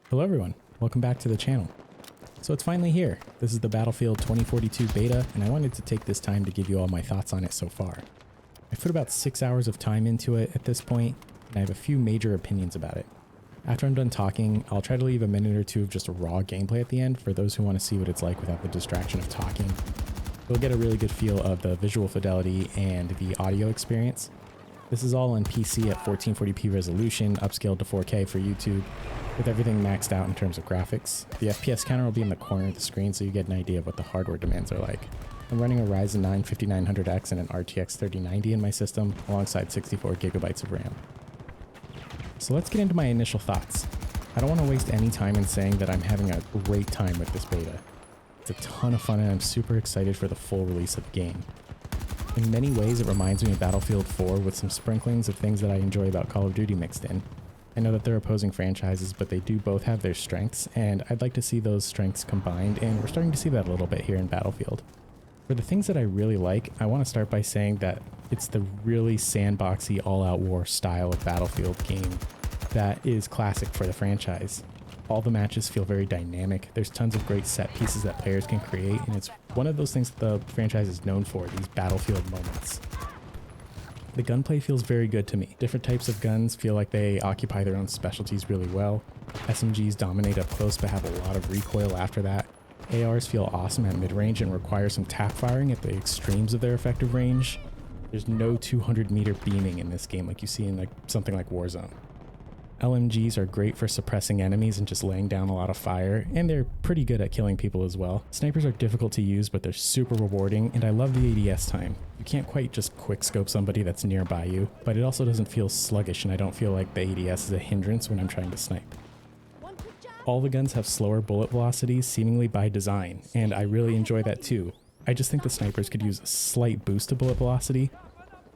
Hello everyone, welcome back to the channel. So it's finally here. This is the Battlefield 2042 beta, and I wanted to take this time to give you all my thoughts on it so far. I've put about 6 hours of time into it at this point, and I have a few major opinions about it. After I'm done talking, I'll try to leave a minute or two of just a raw gameplay at the end for those who want to see what it's like without the distraction of talking. You'll get a really good feel of the visual fidelity and the audio experience. This is all on PC at 1440p resolution, upscaled to 4K for YouTube, with everything maxed out in terms of graphics. The FPS counter will be in the corner of the screen so you get an idea of what the hardware demands are like. I'm running a Ryzen 9 5900X and an RTX 3090 in my system, alongside 64GB of RAM. So let's get into my initial thoughts. I don't want to waste any time in saying that I'm having a great time with this beta. It's a ton of fun and I'm super excited for the full release of the game. In many ways, it reminds me of Battlefield 4 with some sprinklings of things that I enjoy about Call of Duty mixed in. I know that they're opposing franchises, but they do both have their strengths, and I'd like to see those strengths combined, and we're starting to see that a little bit here in Battlefield. For the things that I really like, I want to start by saying that it's the really sandboxy all-out war style of Battlefield game that is classic for the franchise. All the matches feel very dynamic, there's tons of great set pieces that players can create, and it's one of those things that the franchise is known for, these Battlefield moments. The gunplay feels very good to me. Different types of guns feel like they occupy their own specialties really well. SMGs dominate up close but have a lot of recoil after that. ARs feel awesome at mid-range and require some tap firing at the extremes of their effective range. There's no 200-meter beaming in this game like you see in something like Warzone. LMGs are great for suppressing enemies and just laying down a lot of fire, and they're pretty good at killing people as well. Snipers are difficult to use, but they're super rewarding, and I love the ADS time. You can't quite just quick-scope somebody that's nearby you, but it also doesn't feel sluggish, and I don't feel like the ADS is a hindrance when I'm trying to snipe. All the guns have slower bullet velocities, seemingly by design, and I really enjoy that too. I just think the snipers could use a slight boost to bullet velocity.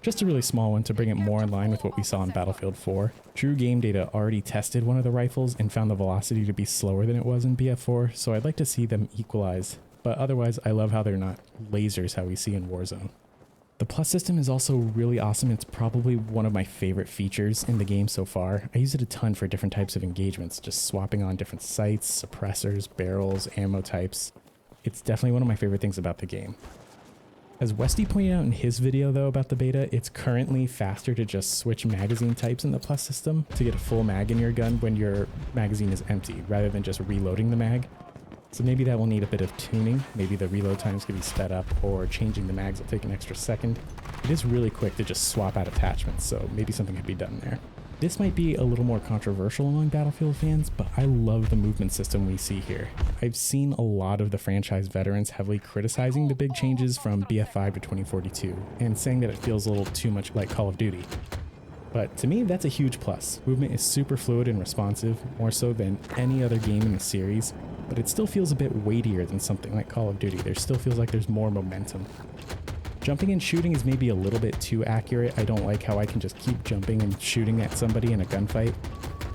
Just a really small one to bring it more in line with what we saw in Battlefield 4. True Game Data already tested one of the rifles and found the velocity to be slower than it was in BF4, so I'd like to see them equalize. But otherwise, I love how they're not lasers how we see in Warzone. The plus system is also really awesome. It's probably one of my favorite features in the game so far. I use it a ton for different types of engagements, just swapping on different sights, suppressors, barrels, ammo types. It's definitely one of my favorite things about the game. As Westie pointed out in his video though about the beta, it's currently faster to just switch magazine types in the plus system to get a full mag in your gun when your magazine is empty, rather than just reloading the mag. So maybe that will need a bit of tuning. Maybe the reload times can be sped up, or changing the mags will take an extra second. It is really quick to just swap out attachments, so maybe something could be done there. This might be a little more controversial among Battlefield fans, but I love the movement system we see here. I've seen a lot of the franchise veterans heavily criticizing the big changes from BF5 to 2042, and saying that it feels a little too much like Call of Duty. But to me, that's a huge plus. Movement is super fluid and responsive, more so than any other game in the series, but it still feels a bit weightier than something like Call of Duty. There still feels like there's more momentum. Jumping and shooting is maybe a little bit too accurate. I don't like how I can just keep jumping and shooting at somebody in a gunfight,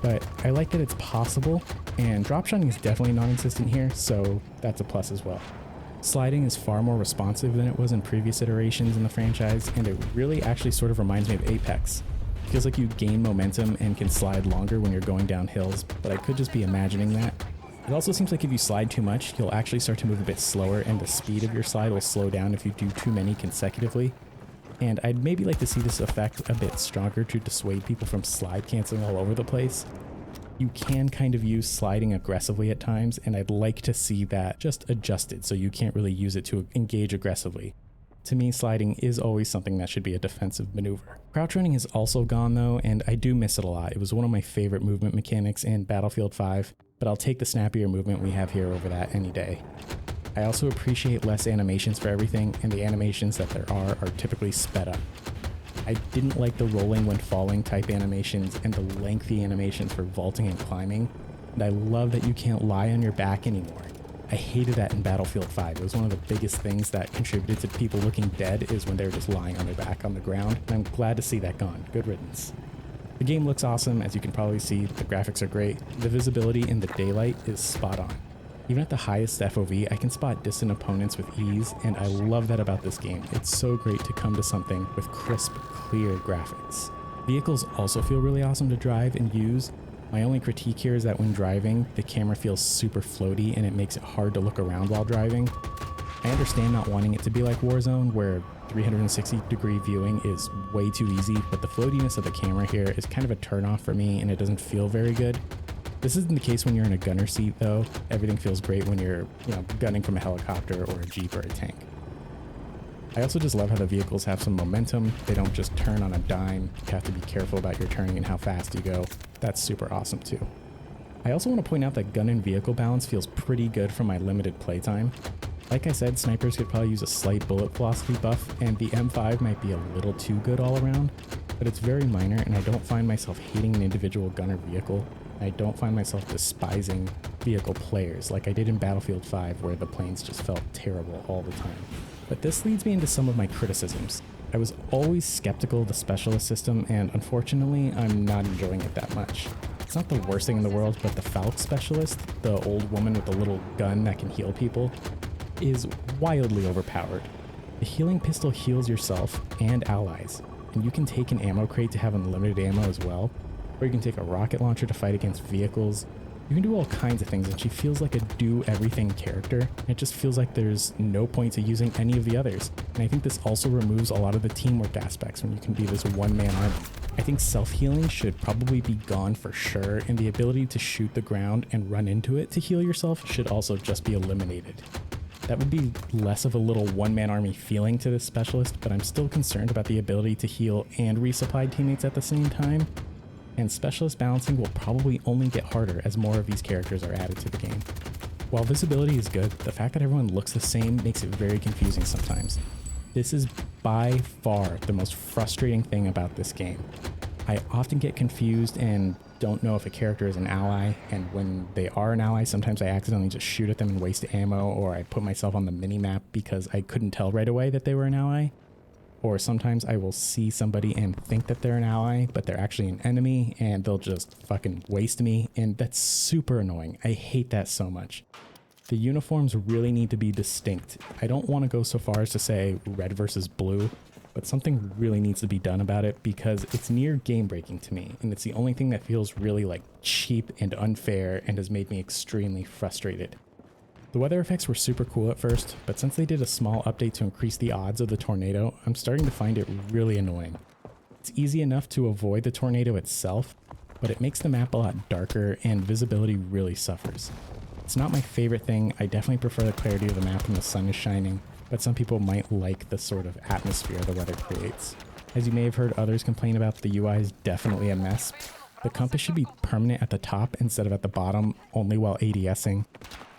but I like that it's possible, and dropshotting is definitely non-existent here, so that's a plus as well. Sliding is far more responsive than it was in previous iterations in the franchise, and it really actually sort of reminds me of Apex. It feels like you gain momentum and can slide longer when you're going down hills, but I could just be imagining that. It also seems like if you slide too much, you'll actually start to move a bit slower and the speed of your slide will slow down if you do too many consecutively. And I'd maybe like to see this effect a bit stronger to dissuade people from slide canceling all over the place. You can kind of use sliding aggressively at times, and I'd like to see that just adjusted so you can't really use it to engage aggressively. To me, sliding is always something that should be a defensive maneuver. Crouch running is also gone though, and I do miss it a lot. It was one of my favorite movement mechanics in Battlefield 5, but I'll take the snappier movement we have here over that any day. I also appreciate less animations for everything, and the animations that there are typically sped up. I didn't like the rolling when falling type animations and the lengthy animations for vaulting and climbing, and I love that you can't lie on your back anymore. I hated that in Battlefield 5. It was one of the biggest things that contributed to people looking dead is when they were just lying on their back on the ground, and I'm glad to see that gone. Good riddance. The game looks awesome, as you can probably see. The graphics are great. The visibility in the daylight is spot on. Even at the highest FOV, I can spot distant opponents with ease, and I love that about this game. It's so great to come to something with crisp, clear graphics. Vehicles also feel really awesome to drive and use. My only critique here is that when driving, the camera feels super floaty and it makes it hard to look around while driving. I understand not wanting it to be like Warzone, where 360-degree viewing is way too easy, but the floatiness of the camera here is kind of a turnoff for me and it doesn't feel very good. This isn't the case when you're in a gunner seat though. Everything feels great when you're, gunning from a helicopter or a jeep or a tank. I also just love how the vehicles have some momentum. They don't just turn on a dime. You have to be careful about your turning and how fast you go. That's super awesome too. I also want to point out that gun and vehicle balance feels pretty good for my limited playtime. Like I said, snipers could probably use a slight bullet velocity buff, and the M5 might be a little too good all around, but it's very minor and I don't find myself hating an individual gun or vehicle. I don't find myself despising vehicle players like I did in Battlefield 5 where the planes just felt terrible all the time. But this leads me into some of my criticisms. I was always skeptical of the specialist system, and unfortunately I'm not enjoying it that much. It's not the worst thing in the world, but the Falck specialist, the old woman with the little gun that can heal people, is wildly overpowered. The healing pistol heals yourself and allies, and you can take an ammo crate to have unlimited ammo as well, or you can take a rocket launcher to fight against vehicles. You can do all kinds of things, and she feels like a do-everything character, and it just feels like there's no point to using any of the others. And I think this also removes a lot of the teamwork aspects when you can be this one-man army. I think self-healing should probably be gone for sure, and the ability to shoot the ground and run into it to heal yourself should also just be eliminated. That would be less of a little one-man army feeling to this specialist, but I'm still concerned about the ability to heal and resupply teammates at the same time. And specialist balancing will probably only get harder as more of these characters are added to the game. While visibility is good, the fact that everyone looks the same makes it very confusing sometimes. This is by far the most frustrating thing about this game. I often get confused and don't know if a character is an ally, and when they are an ally, sometimes I accidentally just shoot at them and waste ammo, or I put myself on the minimap because I couldn't tell right away that they were an ally. Or sometimes I will see somebody and think that they're an ally, but they're actually an enemy, and they'll just fucking waste me, and that's super annoying. I hate that so much. The uniforms really need to be distinct. I don't want to go so far as to say red versus blue, but something really needs to be done about it because it's near game breaking to me, and it's the only thing that feels really like cheap and unfair and has made me extremely frustrated. The weather effects were super cool at first, but since they did a small update to increase the odds of the tornado, I'm starting to find it really annoying. It's easy enough to avoid the tornado itself, but it makes the map a lot darker and visibility really suffers. It's not my favorite thing. I definitely prefer the clarity of the map when the sun is shining, but some people might like the sort of atmosphere the weather creates. As you may have heard others complain about, the UI is definitely a mess. The compass should be permanent at the top instead of at the bottom, only while ADSing.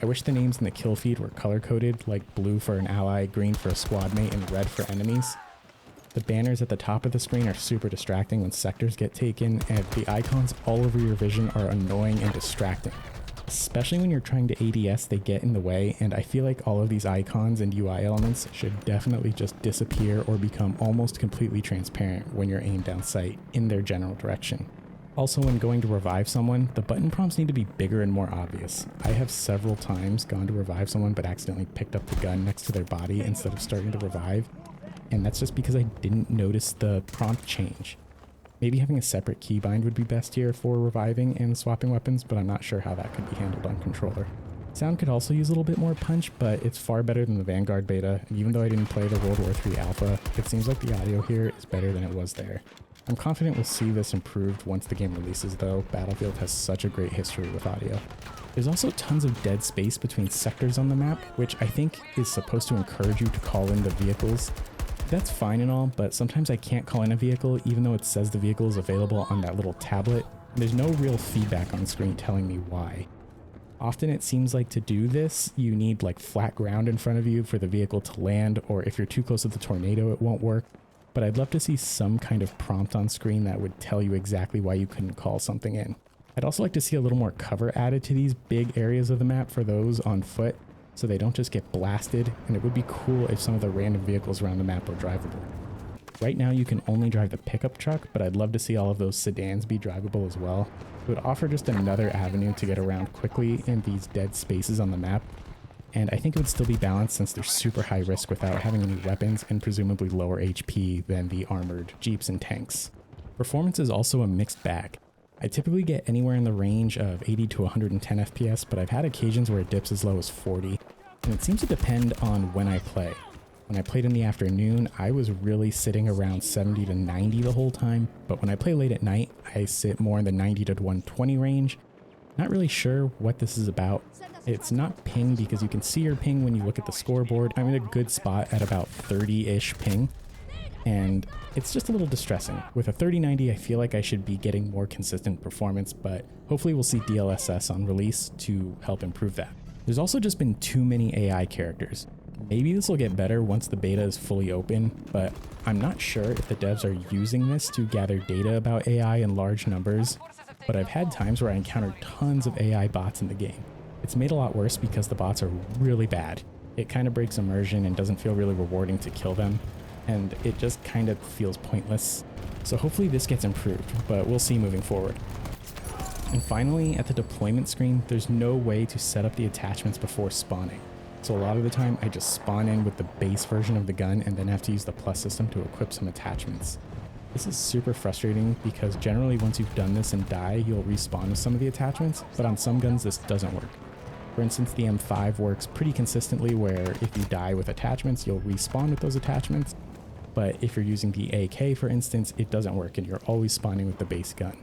I wish the names in the kill feed were color-coded, like blue for an ally, green for a squad mate, and red for enemies. The banners at the top of the screen are super distracting when sectors get taken, and the icons all over your vision are annoying and distracting. Especially when you're trying to ADS, they get in the way, and I feel like all of these icons and UI elements should definitely just disappear or become almost completely transparent when you're aimed down sight in their general direction. Also, when going to revive someone, the button prompts need to be bigger and more obvious. I have several times gone to revive someone but accidentally picked up the gun next to their body instead of starting to revive, and that's just because I didn't notice the prompt change. Maybe having a separate keybind would be best here for reviving and swapping weapons, but I'm not sure how that could be handled on controller. Sound could also use a little bit more punch, but it's far better than the Vanguard beta, and even though I didn't play the World War III alpha, it seems like the audio here is better than it was there. I'm confident we'll see this improved once the game releases though. Battlefield has such a great history with audio. There's also tons of dead space between sectors on the map, which I think is supposed to encourage you to call in the vehicles. That's fine and all, but sometimes I can't call in a vehicle even though it says the vehicle is available on that little tablet. There's no real feedback on screen telling me why. Often it seems like to do this, you need like flat ground in front of you for the vehicle to land, or if you're too close to the tornado, it won't work. But I'd love to see some kind of prompt on screen that would tell you exactly why you couldn't call something in. I'd also like to see a little more cover added to these big areas of the map for those on foot, so they don't just get blasted, and it would be cool if some of the random vehicles around the map were drivable. Right now you can only drive the pickup truck, but I'd love to see all of those sedans be drivable as well. It would offer just another avenue to get around quickly in these dead spaces on the map, and I think it would still be balanced since they're super high risk without having any weapons and presumably lower HP than the armored jeeps and tanks. Performance is also a mixed bag. I typically get anywhere in the range of 80 to 110 FPS, but I've had occasions where it dips as low as 40, and it seems to depend on when I play. When I played in the afternoon, I was really sitting around 70 to 90 the whole time, but when I play late at night, I sit more in the 90 to 120 range. Not really sure what this is about. It's not ping because you can see your ping when you look at the scoreboard. I'm in a good spot at about 30-ish ping, and it's just a little distressing. With a 3090, I feel like I should be getting more consistent performance, but hopefully we'll see DLSS on release to help improve that. There's also just been too many AI characters. Maybe this will get better once the beta is fully open, but I'm not sure if the devs are using this to gather data about AI in large numbers, but I've had times where I encountered tons of AI bots in the game. It's made a lot worse because the bots are really bad. It kind of breaks immersion and doesn't feel really rewarding to kill them, and it just kind of feels pointless. So hopefully this gets improved, but we'll see moving forward. And finally, at the deployment screen, there's no way to set up the attachments before spawning. So a lot of the time I just spawn in with the base version of the gun and then have to use the plus system to equip some attachments. This is super frustrating because generally once you've done this and die, you'll respawn with some of the attachments, but on some guns this doesn't work. For instance, the M5 works pretty consistently where if you die with attachments, you'll respawn with those attachments. But if you're using the AK, for instance, it doesn't work and you're always spawning with the base gun.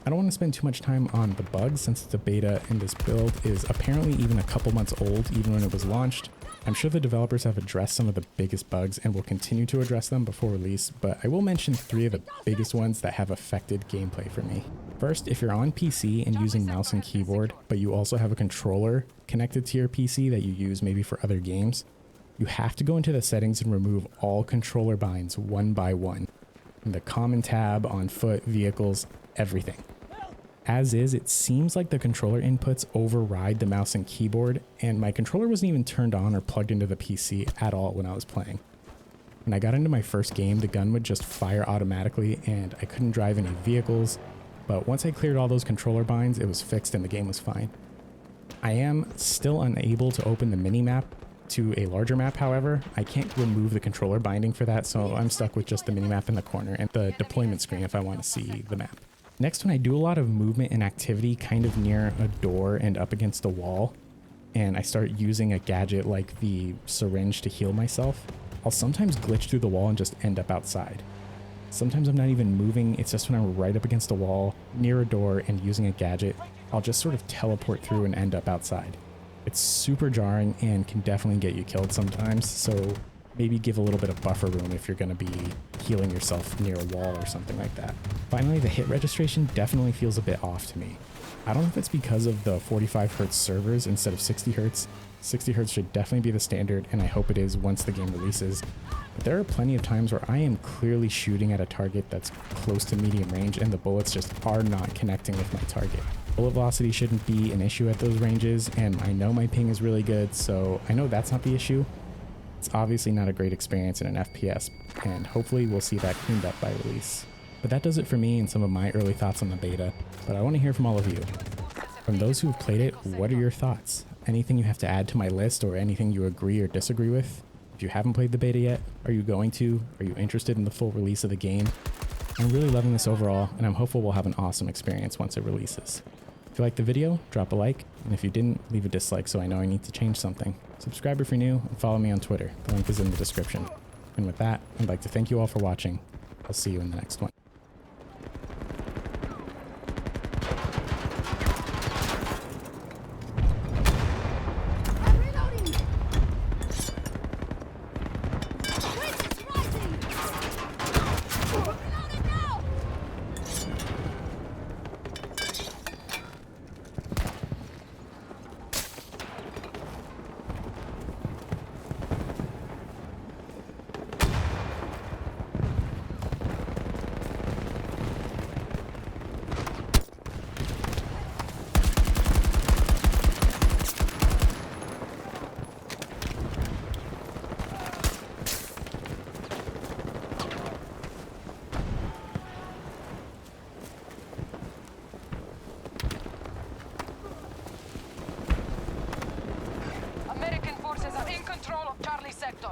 I don't want to spend too much time on the bugs since the beta in this build is apparently even a couple months old even when it was launched. I'm sure the developers have addressed some of the biggest bugs and will continue to address them before release, but I will mention 3 of the biggest ones that have affected gameplay for me. First, if you're on PC and using mouse and keyboard, but you also have a controller connected to your PC that you use maybe for other games, you have to go into the settings and remove all controller binds one by one. In the common tab, on foot, vehicles, everything. As is, it seems like the controller inputs override the mouse and keyboard, and my controller wasn't even turned on or plugged into the PC at all when I was playing. When I got into my first game, the gun would just fire automatically and I couldn't drive any vehicles, but once I cleared all those controller binds, it was fixed and the game was fine. I am still unable to open the mini-map to a larger map, however. I can't remove the controller binding for that, so I'm stuck with just the mini-map in the corner and the deployment screen if I want to see the map. Next, when I do a lot of movement and activity kind of near a door and up against a wall, and I start using a gadget like the syringe to heal myself, I'll sometimes glitch through the wall and just end up outside. Sometimes I'm not even moving, it's just when I'm right up against a wall, near a door, and using a gadget, I'll just sort of teleport through and end up outside. It's super jarring and can definitely get you killed sometimes, so maybe give a little bit of buffer room if you're going to be healing yourself near a wall or something like that. Finally, the hit registration definitely feels a bit off to me. I don't know if it's because of the 45Hz servers instead of 60Hz. 60Hz should definitely be the standard, and I hope it is once the game releases. But there are plenty of times where I am clearly shooting at a target that's close to medium range and the bullets just are not connecting with my target. Bullet velocity shouldn't be an issue at those ranges, and I know my ping is really good, so I know that's not the issue. It's obviously not a great experience in an FPS, and hopefully we'll see that cleaned up by release. But that does it for me and some of my early thoughts on the beta, but I want to hear from all of you. From those who have played it, what are your thoughts? Anything you have to add to my list or anything you agree or disagree with? If you haven't played the beta yet, are you going to? Are you interested in the full release of the game? I'm really loving this overall, and I'm hopeful we'll have an awesome experience once it releases. If you liked the video, drop a like, and if you didn't, leave a dislike so I know I need to change something. Subscribe if you're new, and follow me on Twitter. The link is in the description. And with that, I'd like to thank you all for watching. I'll see you in the next one. Forces are in control of Charlie sector.